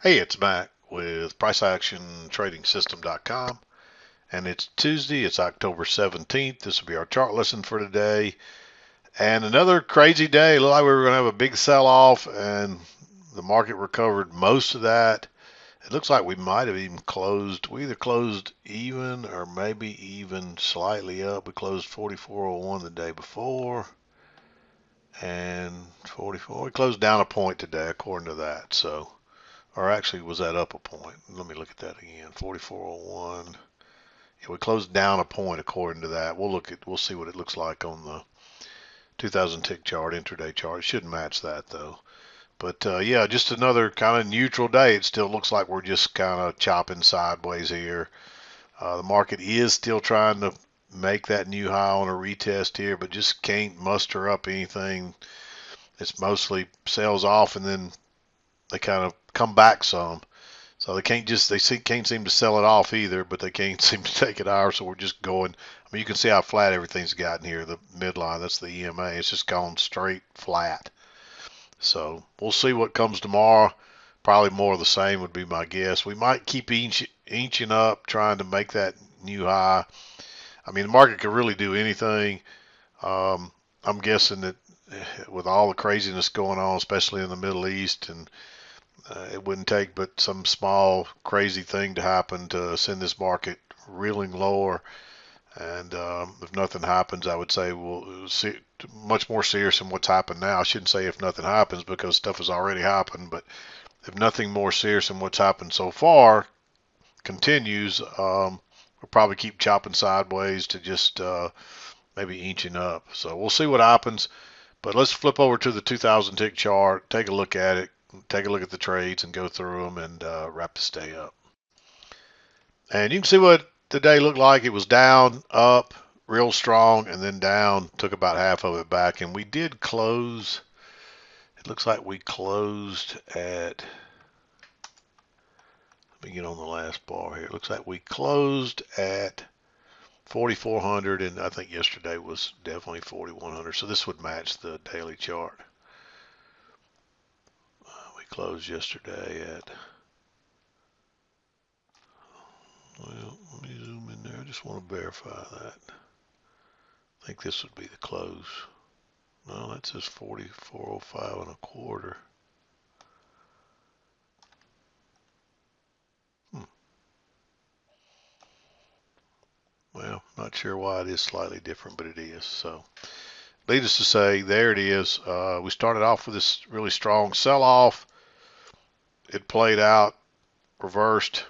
Hey, it's Mac with PriceActionTradingSystem.com, and it's Tuesday. It's October 17th. This will be our chart lesson for today. And another crazy day. It looked like we were going to have a big sell-off, and the market recovered most of that. It looks like we might have even closed. We either closed even or maybe even slightly up. We closed 44.01 the day before, and 44. We closed down a point today, according to that. So. Or actually, was that up a point? Let me look at that again. 44.01. Yeah, we closed down a point according to that. We'll see what it looks like on the 2000 tick chart, intraday chart. It should match that though. But yeah, just another kind of neutral day. It still looks like we're just kind of chopping sideways here. The market is still trying to make that new high on a retest here, but just can't muster up anything. It's mostly sells off and then they kind of come back some. So can't seem to sell it off either, but they can't seem to take it higher. So we're just going. I mean, you can see how flat everything's gotten here. The midline, that's the EMA. It's just gone straight flat. So we'll see what comes tomorrow. Probably more of the same would be my guess. We might keep inching up, trying to make that new high. I mean, the market could really do anything. I'm guessing that with all the craziness going on, especially in the Middle East and it wouldn't take but some small crazy thing to happen to send this market reeling lower. And if nothing happens, I would say we'll see much more serious than what's happened now. I shouldn't say if nothing happens because stuff has already happened, but if nothing more serious than what's happened so far continues, we'll probably keep chopping sideways to just maybe inching up. So we'll see what happens. But let's flip over to the 2000 tick chart, take a look at it, take a look at the trades and go through them and wrap this day up. And you can see what the day looked like. It was down, up, real strong, and then down. Took about half of it back. And we did close. It looks like we closed at, let me get on the last bar here. It looks like we closed at 4,400, and I think yesterday was definitely 4,100. So this would match the daily chart. We closed yesterday at, well, let me zoom in there. I just want to verify that. I think this would be the close. No, that says 44.05 and a quarter. Hmm. Well, not sure why it is slightly different, but it is. So, needless to say, there it is. We started off with this really strong sell-off. It played out, reversed,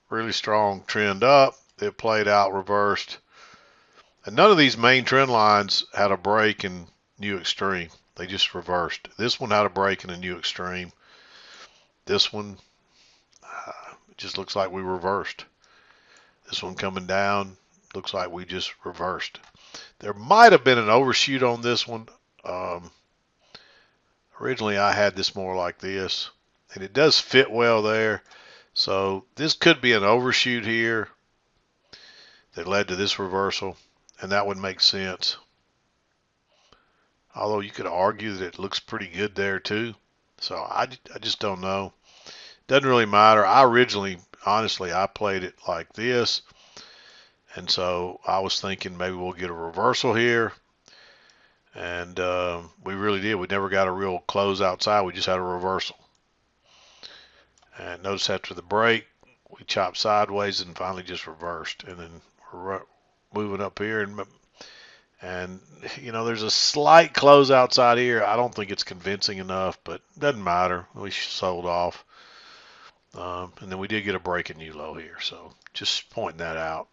really strong trend up. It played out, reversed. And none of these main trend lines had a break in new extreme. They just reversed. This one had a break in a new extreme. This one it just looks like we reversed. This one coming down looks like we just reversed. There might have been an overshoot on this one. Um, Originally, I had this more like this, and it does fit well there. So this could be an overshoot here that led to this reversal, and that would make sense. Although you could argue that it looks pretty good there too. So I just don't know. Doesn't really matter. I originally, honestly, I played it like this. And so I was thinking maybe we'll get a reversal here. And we really did. We never got a real close outside. We just had a reversal. And notice after the break, we chopped sideways and finally just reversed. And then we're moving up here. And you know, there's a slight close outside here. I don't think it's convincing enough, but it doesn't matter. We sold off. And then we did get a break in new low here. So just pointing that out.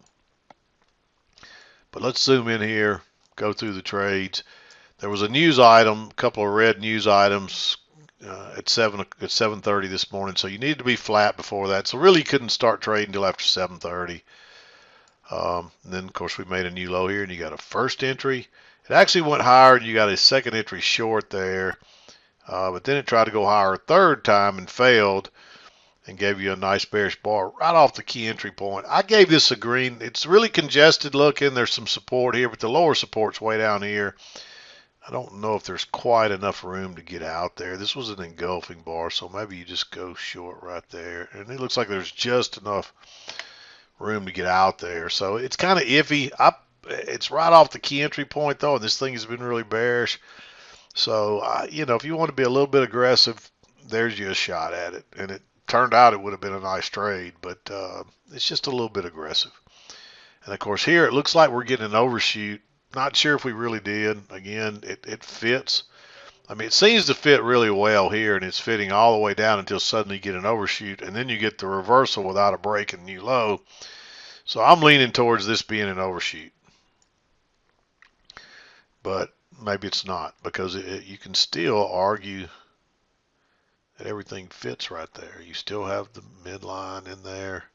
But let's zoom in here, go through the trades. There was a news item, a couple of red news items at 7:30 this morning. So you needed to be flat before that. So really couldn't start trading until after 7:30. And then of course we made a new low here, and you got a first entry. It actually went higher, and you got a second entry short there. But then it tried to go higher a third time and failed, and gave you a nice bearish bar right off the key entry point. I gave this a green. It's really congested looking. There's some support here, but the lower support's way down here. I don't know if there's quite enough room to get out there. This was an engulfing bar, so maybe you just go short right there. And it looks like there's just enough room to get out there. So it's kind of iffy. It's right off the key entry point, though, and this thing has been really bearish. So, if you want to be a little bit aggressive, there's your shot at it. And it turned out it would have been a nice trade, but it's just a little bit aggressive. And, of course, here it looks like we're getting an overshoot. Not sure if we really did. Again, it fits. I mean, it seems to fit really well here, and it's fitting all the way down until suddenly you get an overshoot, and then you get the reversal without a break and new low. So I'm leaning towards this being an overshoot. But maybe it's not, because you can still argue that everything fits right there. You still have the midline in there.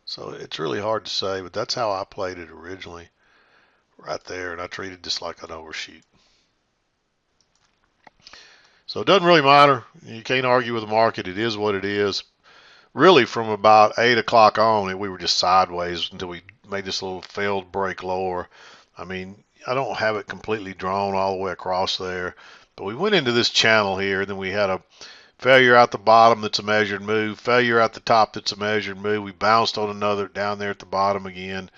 So it's really hard to say, but that's how I played it originally, right there, and I treated this like an overshoot. So it doesn't really matter. You can't argue with the market. It is what it is. Really, from about 8 o'clock on, we were just sideways until we made this little failed break lower. I mean, I don't have it completely drawn all the way across there, but we went into this channel here, and then we had a failure out the bottom that's a measured move, failure out the top that's a measured move. We bounced on another down there at the bottom again.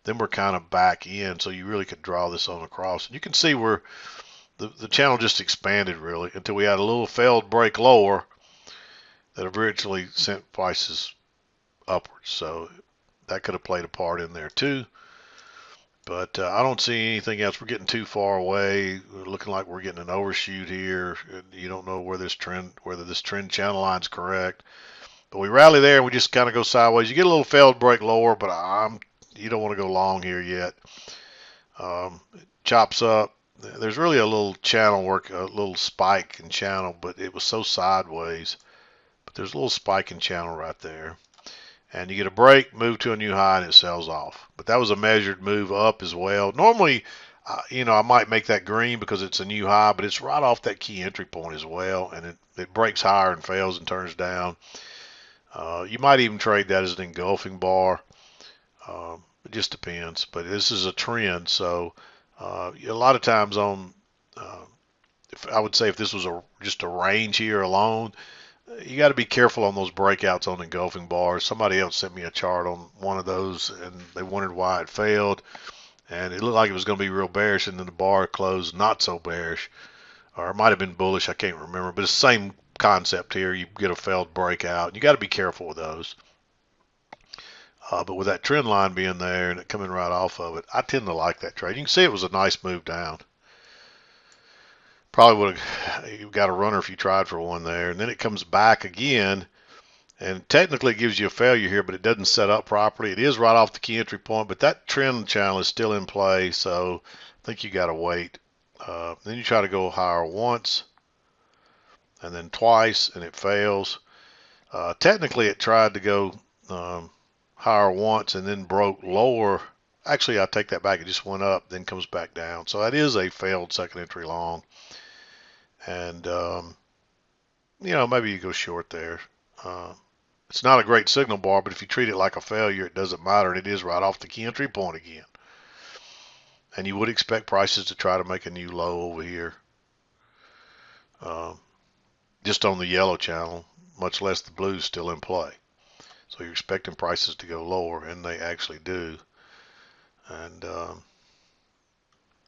Then we're kind of back in, so you really could draw this on across. And you can see where the channel just expanded really until we had a little failed break lower that eventually sent prices upwards. So that could have played a part in there too. But I don't see anything else. We're getting too far away. We're looking like we're getting an overshoot here. You don't know whether this trend channel line's correct. But we rally there and we just kind of go sideways. You get a little failed break lower, but you don't want to go long here yet. It chops up. There's really a little channel work, a little spike in channel, but it was so sideways. But there's a little spike in channel right there. And you get a break, move to a new high, and it sells off. But that was a measured move up as well. Normally, I might make that green because it's a new high, but it's right off that key entry point as well, and it breaks higher and fails and turns down. You might even trade that as an engulfing bar. It just depends. But this is a trend, so a lot of times I would say if this was just a range here alone, you got to be careful on those breakouts on engulfing bars. Somebody else sent me a chart on one of those, and they wondered why it failed. And it looked like it was going to be real bearish, and then the bar closed not so bearish. Or it might have been bullish, I can't remember. But it's the same concept here. You get a failed breakout. You got to be careful with those. But with that trend line being there and it coming right off of it, I tend to like that trade. You can see it was a nice move down. Probably would have, you got a runner if you tried for one there. And then it comes back again, and technically it gives you a failure here, but it doesn't set up properly. It is right off the key entry point, but that trend channel is still in play, so I think you got to wait. Then you try to go higher once, and then twice, and it fails. Technically, it tried to go higher once and then broke lower. Actually, I take that back. It just went up, then comes back down. So that is a failed second entry long. And, maybe you go short there. It's not a great signal bar, but if you treat it like a failure, it doesn't matter. And it is right off the key entry point again. And you would expect prices to try to make a new low over here. Just on the yellow channel, much less the blue is still in play. So you're expecting prices to go lower, and they actually do. And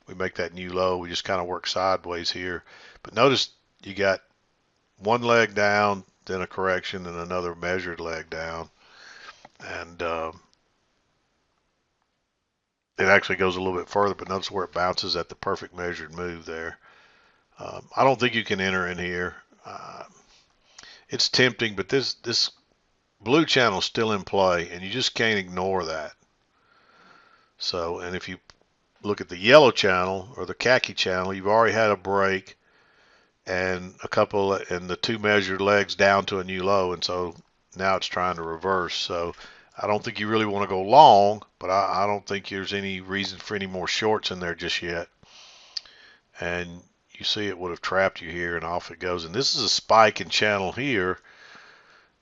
we make that new low. We just kind of work sideways here. But notice you got one leg down, then a correction, and another measured leg down. And it actually goes a little bit further, but notice where it bounces at the perfect measured move there. I don't think you can enter in here. It's tempting, but this blue channel is still in play, and you just can't ignore that. So, and if you look at the yellow channel or the khaki channel, you've already had a break and the two measured legs down to a new low, and so now it's trying to reverse. So I don't think you really want to go long, but I don't think there's any reason for any more shorts in there just yet. And you see it would have trapped you here, and off it goes. And this is a spike in channel here,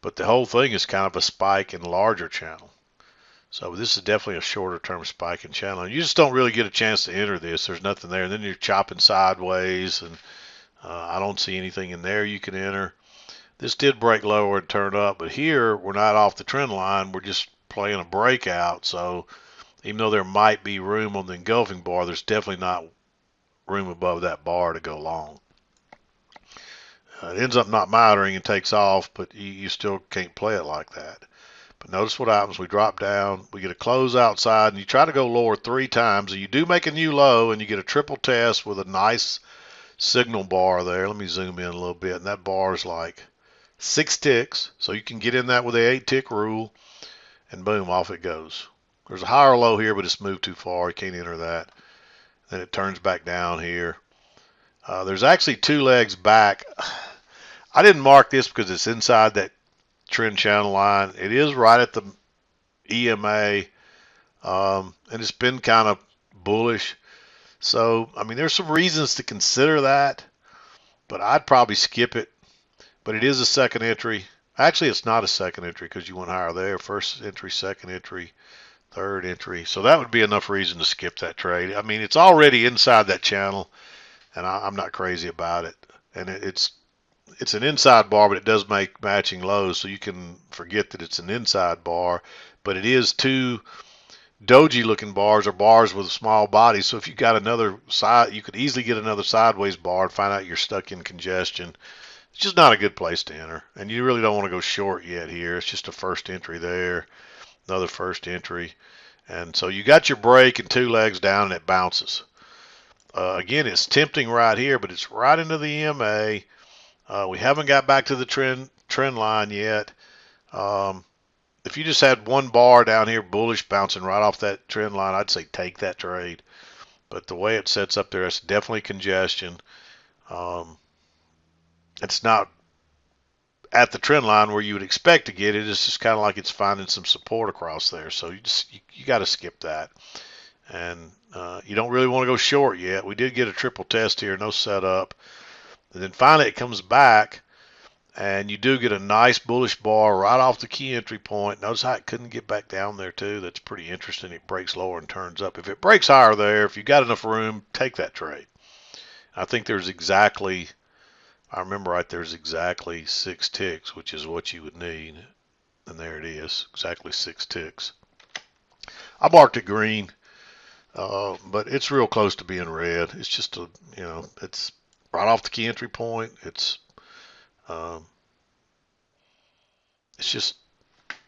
but the whole thing is kind of a spike in larger channel. So this is definitely a shorter term spiking channel. You just don't really get a chance to enter this. There's nothing there. And then you're chopping sideways, and I don't see anything in there you can enter. This did break lower and turn up, but here we're not off the trend line. We're just playing a breakout. So even though there might be room on the engulfing bar, there's definitely not room above that bar to go long. It ends up not mattering and takes off, but you still can't play it like that. But notice what happens. We drop down, we get a close outside, and you try to go lower 3 times, and you do make a new low, and you get a triple test with a nice signal bar there. Let me zoom in a little bit, and that bar is like 6 ticks, so you can get in that with the 8 tick rule, and boom, off it goes. There's a higher low here, but it's moved too far. You can't enter that. Then it turns back down here. There's actually 2 legs back. I didn't mark this because it's inside that trend channel line. It is right at the EMA, and it's been kind of bullish. So, I mean, there's some reasons to consider that, but I'd probably skip it. But it is a second entry. Actually, it's not a second entry because you went higher there. First entry, second entry, third entry. So that would be enough reason to skip that trade. I mean, it's already inside that channel, and I'm not crazy about it. And it's an inside bar, but it does make matching lows, so you can forget that it's an inside bar. But it is 2 doji looking bars, or bars with a small body. So if you got another side, you could easily get another sideways bar and find out you're stuck in congestion. It's just not a good place to enter, and you really don't want to go short yet here. It's just a first entry there, another first entry, and so you got your break and 2 legs down, and it bounces. Again, it's tempting right here, but it's right into the EMA. We haven't got back to the trend line yet. If you just had 1 bar down here bullish bouncing right off that trend line, I'd say take that trade. But the way it sets up there, it's definitely congestion. It's not at the trend line where you would expect to get it. It's just kind of like it's finding some support across there. So you got to skip that. And you don't really want to go short yet. We did get a triple test here, no setup. And then finally it comes back, and you do get a nice bullish bar right off the key entry point. Notice how it couldn't get back down there too. That's pretty interesting. It breaks lower and turns up. If it breaks higher there, if you got enough room, take that trade. I think there's exactly, I remember right, there's exactly 6 ticks, which is what you would need. And there it is, exactly 6 ticks. I marked it green, but it's real close to being red. It's just a, it's right off the key entry point. It's just,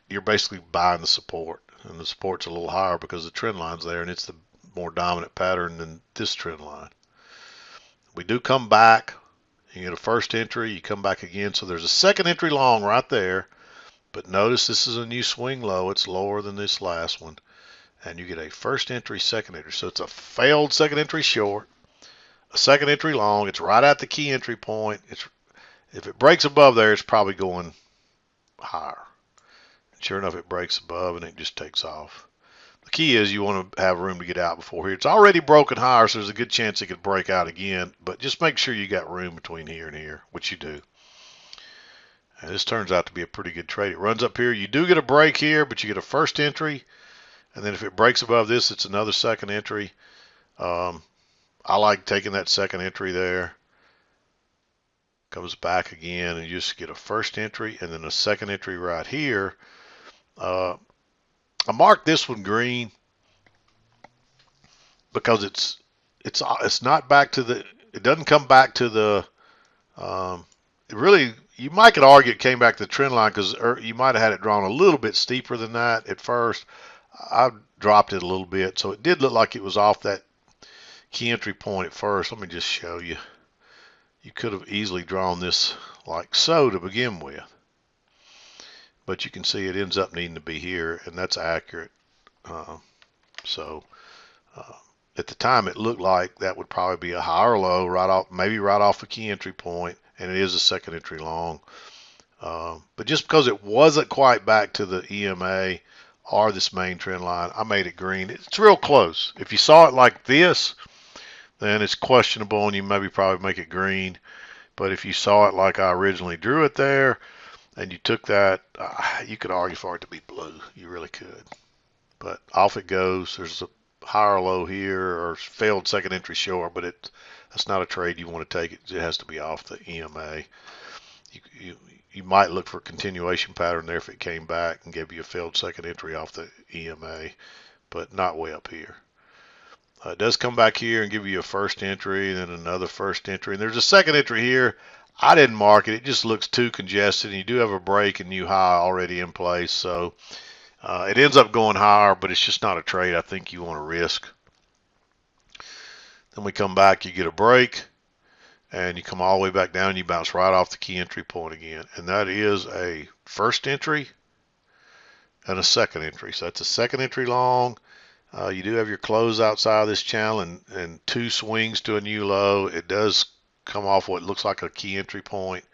you're basically buying the support, and the support's a little higher because the trend line's there, and it's the more dominant pattern than this trend line. We do come back. You get a first entry, you come back again. So there's a second entry long right there, but notice this is a new swing low. It's lower than this last one, and you get a first entry, second entry. So it's a failed second entry short, a second entry long. It's right at the key entry point. If it breaks above there, it's probably going higher. And sure enough, it breaks above and it just takes off. The key is you want to have room to get out before here. It's already broken higher, so there's a good chance it could break out again, but just make sure you got room between here and here, which you do. And this turns out to be a pretty good trade. It runs up here. You do get a break here, but you get a first entry, and then if it breaks above this, it's another second entry. I like taking that second entry there. Comes back again, and you just get a first entry and then a second entry right here. I marked this one green because it's not back to the, it doesn't come back to the, it really, you might could argue it came back to the trend line because you might have had it drawn a little bit steeper than that at first. I dropped it a little bit, so it did look like it was off that key entry point at first. Let me just show you. You could have easily drawn this like so to begin with. But you can see it ends up needing to be here, and that's accurate. At the time, it looked like that would probably be a higher low, right off, maybe right off a key entry point, and it is a second entry long. But just because it wasn't quite back to the EMA or this main trend line, I made it green. It's real close. If you saw it like this, then it's questionable, and you maybe probably make it green. But if you saw it like I originally drew it there, and you took that, you could argue for it to be blue. You really could. but off it goes. There's a higher low here or failed second entry short, but that's not a trade you want to take. It has to be off the EMA. You might look for a continuation pattern there if it came back and gave you a failed second entry off the EMA, but not way up here. It does come back here and give you a first entry, and then another first entry, and there's a second entry here. I didn't mark it. It just looks too congested, and you do have a break and new high already in place, so it ends up going higher, but it's just not a trade I think you want to risk. Then we come back, you get a break, and you come all the way back down, and you bounce right off the key entry point again, and that is a first entry and a second entry. So that's a second entry long. You do have your close outside of this channel and two swings to a new low. It does come off what looks like a key entry point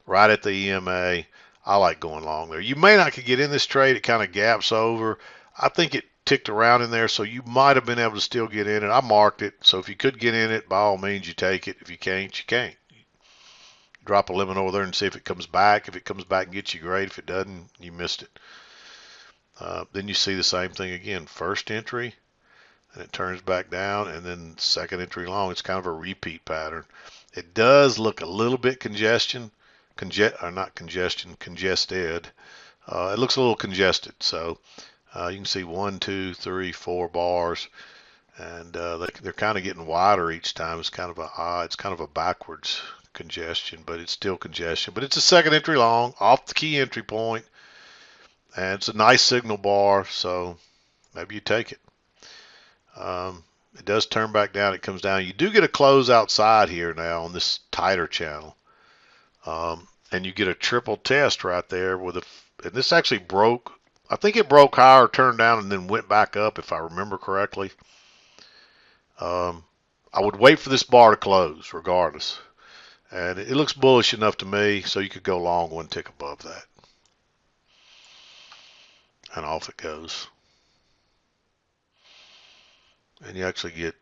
right at the EMA. I like going long there. You may not could get in this trade. It kind of gaps over. I think it ticked around in there, so you might have been able to still get in it. I marked it, so if you could get in it, by all means, you take it. If you can't, you can't. Drop a limit over there and see if it comes back. If it comes back and gets you, great. If it doesn't, you missed it. Then you see the same thing again. First entry, and it turns back down, and then second entry long. It's kind of a repeat pattern. It does look a little bit congested. It looks a little congested. So you can see 1, 2, 3, 4 bars, and they're kind of getting wider each time. It's kind of a backwards congestion, but it's still congestion. But it's a second entry long off the key entry point. And it's a nice signal bar, so maybe you take it. It does turn back down. It comes down. You do get a close outside here now on this tighter channel. And you get a triple test right there and this actually broke. I think it broke higher, turned down, and then went back up, if I remember correctly. I would wait for this bar to close regardless. And it looks bullish enough to me, so you could go long one tick above that. And off it goes. And you actually get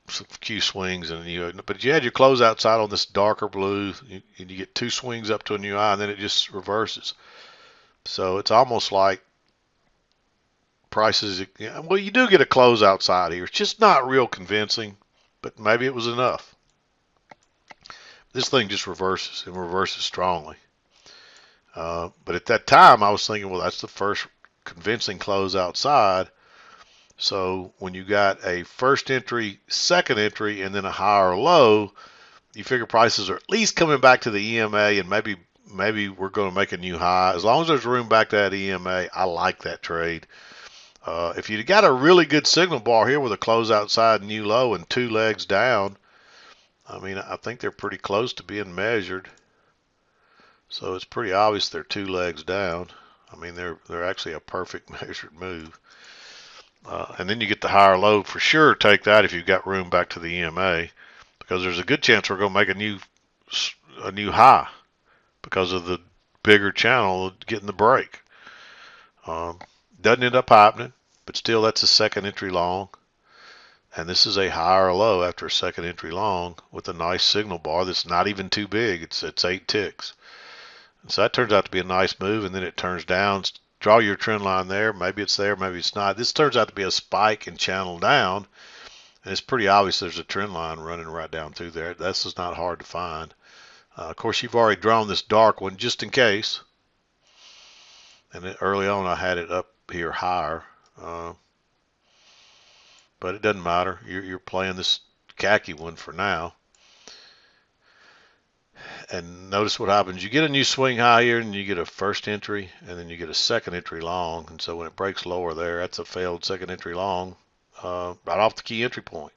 some few swings, but you had your close outside on this darker blue, and you get two swings up to a new high, and then it just reverses. So it's almost like prices, well, you do get a close outside here. It's just not real convincing, but maybe it was enough. This thing just reverses, and reverses strongly. But at that time, I was thinking, well, that's the first convincing close outside. So when you got a first entry, second entry, and then a higher low, you figure prices are at least coming back to the EMA, and maybe we're going to make a new high. As long as there's room back to that EMA, I like that trade. If you got a really good signal bar here with a close outside new low and two legs down, I mean, I think they're pretty close to being measured. So it's pretty obvious they're two legs down. I mean, they're actually a perfect measured move. And then you get the higher low. For sure, take that if you've got room back to the EMA, because there's a good chance we're going to make a new high because of the bigger channel getting the break. Doesn't end up happening, but still, that's a second entry long. And this is a higher low after a second entry long with a nice signal bar that's not even too big. It's 8 ticks. And so that turns out to be a nice move, and then it turns down. Draw your trend line there. Maybe it's there, maybe it's not. This turns out to be a spike and channel down, and it's pretty obvious there's a trend line running right down through there. This is not hard to find. Of course, you've already drawn this dark one just in case. And early on, I had it up here higher. But it doesn't matter. You're playing this khaki one for now. And notice what happens. You get a new swing high here, and you get a first entry, and then you get a second entry long. And so when it breaks lower there, that's a failed second entry long right off the key entry point.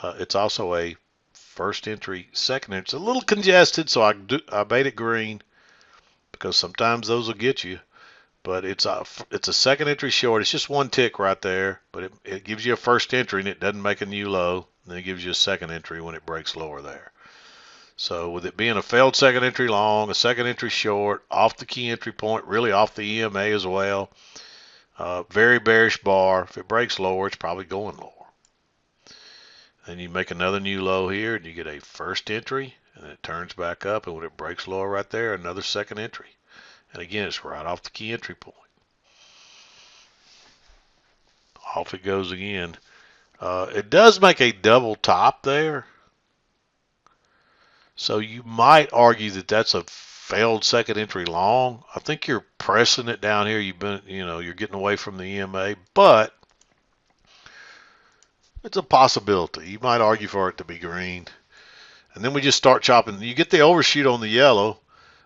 It's also a first entry, second entry. It's a little congested, so I made it green because sometimes those will get you. But it's a second entry short. It's just one tick right there, but it gives you a first entry, and it doesn't make a new low. And then it gives you a second entry when it breaks lower there. So with it being a failed second entry long, a second entry short, off the key entry point, really off the EMA as well, very bearish bar. If it breaks lower, it's probably going lower. Then you make another new low here, and you get a first entry, and it turns back up, and when it breaks lower right there, another second entry. And again, it's right off the key entry point. Off it goes again. It does make a double top there. So you might argue that that's a failed second entry long. I think you're pressing it down here. You're getting away from the EMA, but it's a possibility. You might argue for it to be green. And then we just start chopping. You get the overshoot on the yellow,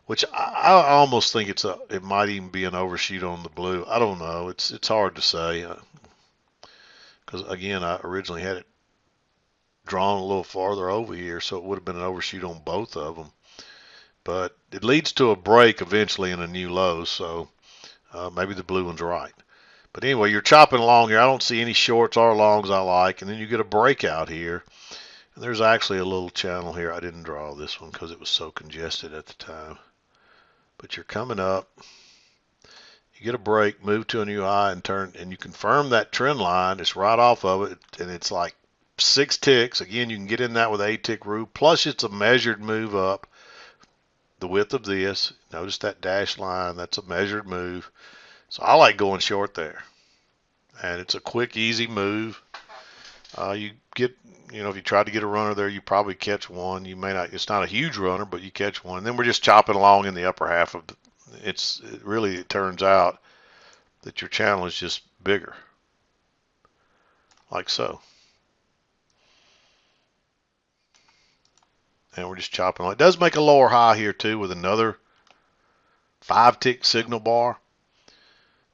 which I almost think it might even be an overshoot on the blue. I don't know. It's hard to say because again, I originally had it drawn a little farther over here, so it would have been an overshoot on both of them. But it leads to a break eventually in a new low, so maybe the blue one's right. But anyway, you're chopping along here. I don't see any shorts or longs I like, and then you get a breakout here. And there's actually a little channel here. I didn't draw this one because it was so congested at the time. But you're coming up. You get a break, move to a new high, and turn, and you confirm that trend line. It's right off of it, and it's like 6 ticks. Again, you can get in that with 8-tick rule. Plus, it's a measured move up. The width of this. Notice that dashed line. That's a measured move. So I like going short there. And it's a quick, easy move. You get, if you try to get a runner there, you probably catch one. You may not. It's not a huge runner, but you catch one. And then we're just chopping along in the upper half of it turns out that your channel is just bigger. Like so. And we're just chopping. It does make a lower high here too with another 5-tick signal bar.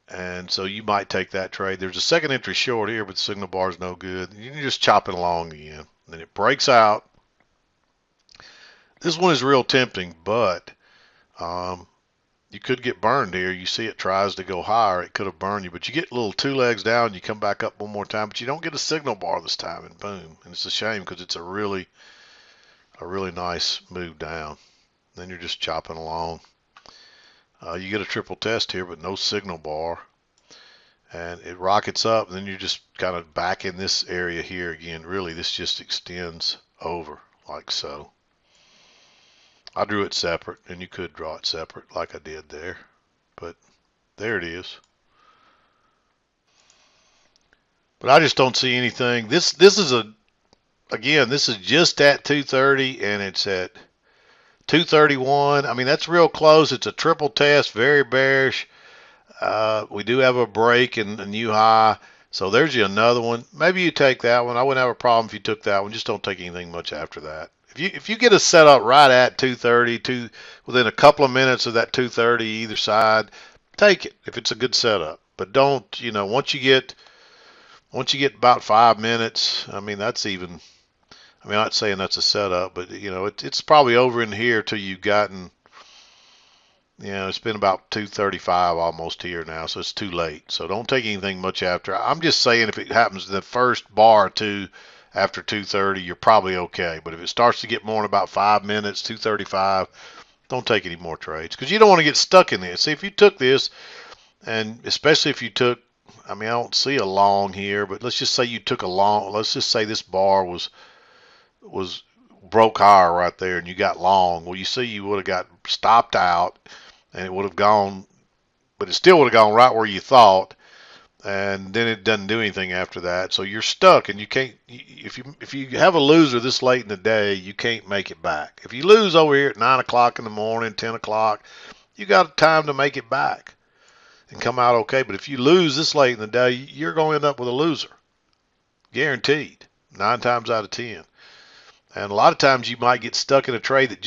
And so you might take that trade. There's a second entry short here, but the signal bar is no good. You're just chopping along again. Then it breaks out. This one is real tempting, but you could get burned here. You see it tries to go higher. It could have burned you, but you get little 2 legs down. You come back up one more time, but you don't get a signal bar this time, and boom. And it's a shame because it's a really nice move down. Then you're just chopping along. You get a triple test here, but no signal bar. And it rockets up, and then you're just kind of back in this area here again. Really, this just extends over like so. I drew it separate, and you could draw it separate like I did there. But there it is. But I just don't see anything. This is this is just at 230, and it's at 231. I mean, that's real close. It's a triple test, very bearish. We do have a break and a new high. So there's you another one. Maybe you take that one. I wouldn't have a problem if you took that one. Just don't take anything much after that. If you get a setup right at 230, within a couple of minutes of that 230 either side, take it if it's a good setup. But don't, once you get about 5 minutes, I mean, I'm not saying that's a setup, but it's probably over in here till you've gotten, it's been about 235 almost here now, so it's too late. So don't take anything much after. I'm just saying if it happens in the first bar or two after 230, you're probably okay. But if it starts to get more in about 5 minutes, 235, don't take any more trades because you don't want to get stuck in this. See, if you took this, and especially if you took, I don't see a long here, but let's just say you took a long. Let's just say this bar was broke higher right there and you got long. Well, you see you would have got stopped out and it would have gone, but it still would have gone right where you thought, and then it doesn't do anything after that. So you're stuck, and you can't, if you have a loser this late in the day, you can't make it back. If you lose over here at 9 o'clock in the morning, 10 o'clock, you got time to make it back and come out okay. But if you lose this late in the day, you're going to end up with a loser, guaranteed, 9 times out of 10. And a lot of times you might get stuck in a trade that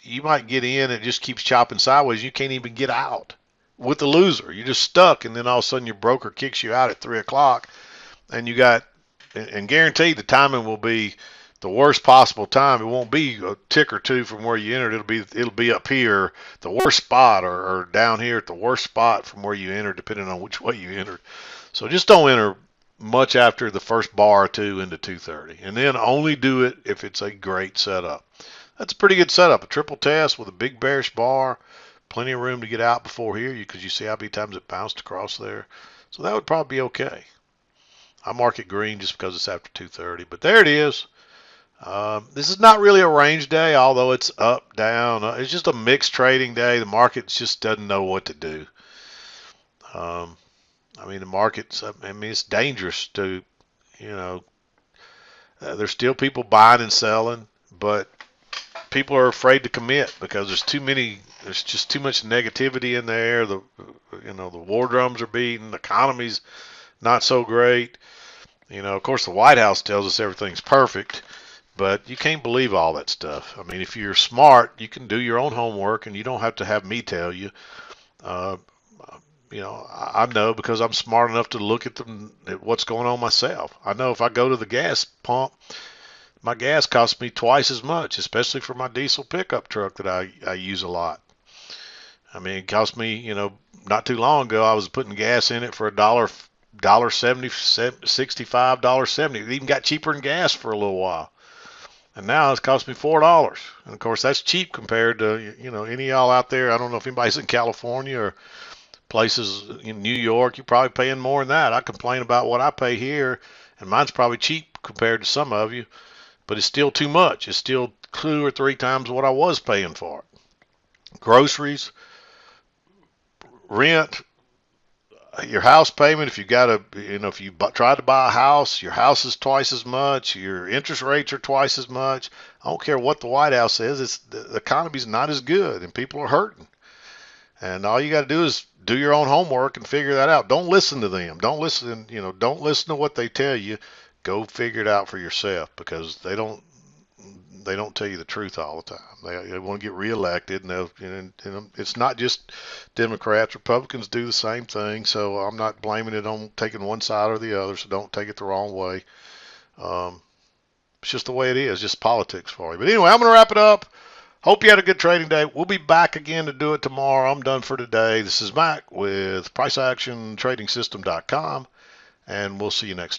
you might get in and it just keeps chopping sideways. You can't even get out with the loser. You're just stuck, and then all of a sudden your broker kicks you out at 3 o'clock, and and guaranteed the timing will be the worst possible time. It won't be a tick or two from where you entered. It'll be up here, the worst spot, or down here at the worst spot from where you entered, depending on which way you entered. So just don't enter much after the first bar or two into 230, and then only do it if it's a great setup. That's a pretty good setup. A triple test with a big bearish bar, plenty of room to get out before here because you see how many times it bounced across there. So that would probably be okay. I mark it green just because it's after 230, but there it is. This is not really a range day, although it's up, down. It's just a mixed trading day. The market just doesn't know what to do. I mean, the market's, I mean, it's dangerous to, you know, there's still people buying and selling, but people are afraid to commit because there's just too much negativity in the air. The war drums are beating, the economy's not so great. Of course, the White House tells us everything's perfect, but you can't believe all that stuff. I mean, if you're smart, you can do your own homework, and you don't have to have me tell you. Uh, I know because I'm smart enough to look at what's going on myself. I know if I go to the gas pump, my gas costs me twice as much, especially for my diesel pickup truck that I use a lot. I mean, it cost me, not too long ago, I was putting gas in it for dollar 70, $65.70. It even got cheaper than gas for a little while. And now it's cost me $4. And of course, that's cheap compared to, any of y'all out there. I don't know if anybody's in California or places in New York. You're probably paying more than that. I complain about what I pay here, and mine's probably cheap compared to some of you, but it's still too much. It's still 2 or 3 times what I was paying for it. Groceries, rent, your house payment. If you if you try to buy a house, your house is twice as much. Your interest rates are twice as much. I don't care what the White House says. The economy's not as good, and people are hurting. And all you got to do is do your own homework and figure that out. Don't listen to them. Don't listen to what they tell you. Go figure it out for yourself, because they don't tell you the truth all the time. They want to get reelected, and it's not just Democrats. Republicans do the same thing. So I'm not blaming it on taking one side or the other. So don't take it the wrong way. It's just the way it is. Just politics for you. But anyway, I'm going to wrap it up. Hope you had a good trading day. We'll be back again to do it tomorrow. I'm done for today. This is Mac with PriceActionTradingSystem.com, and we'll see you next time.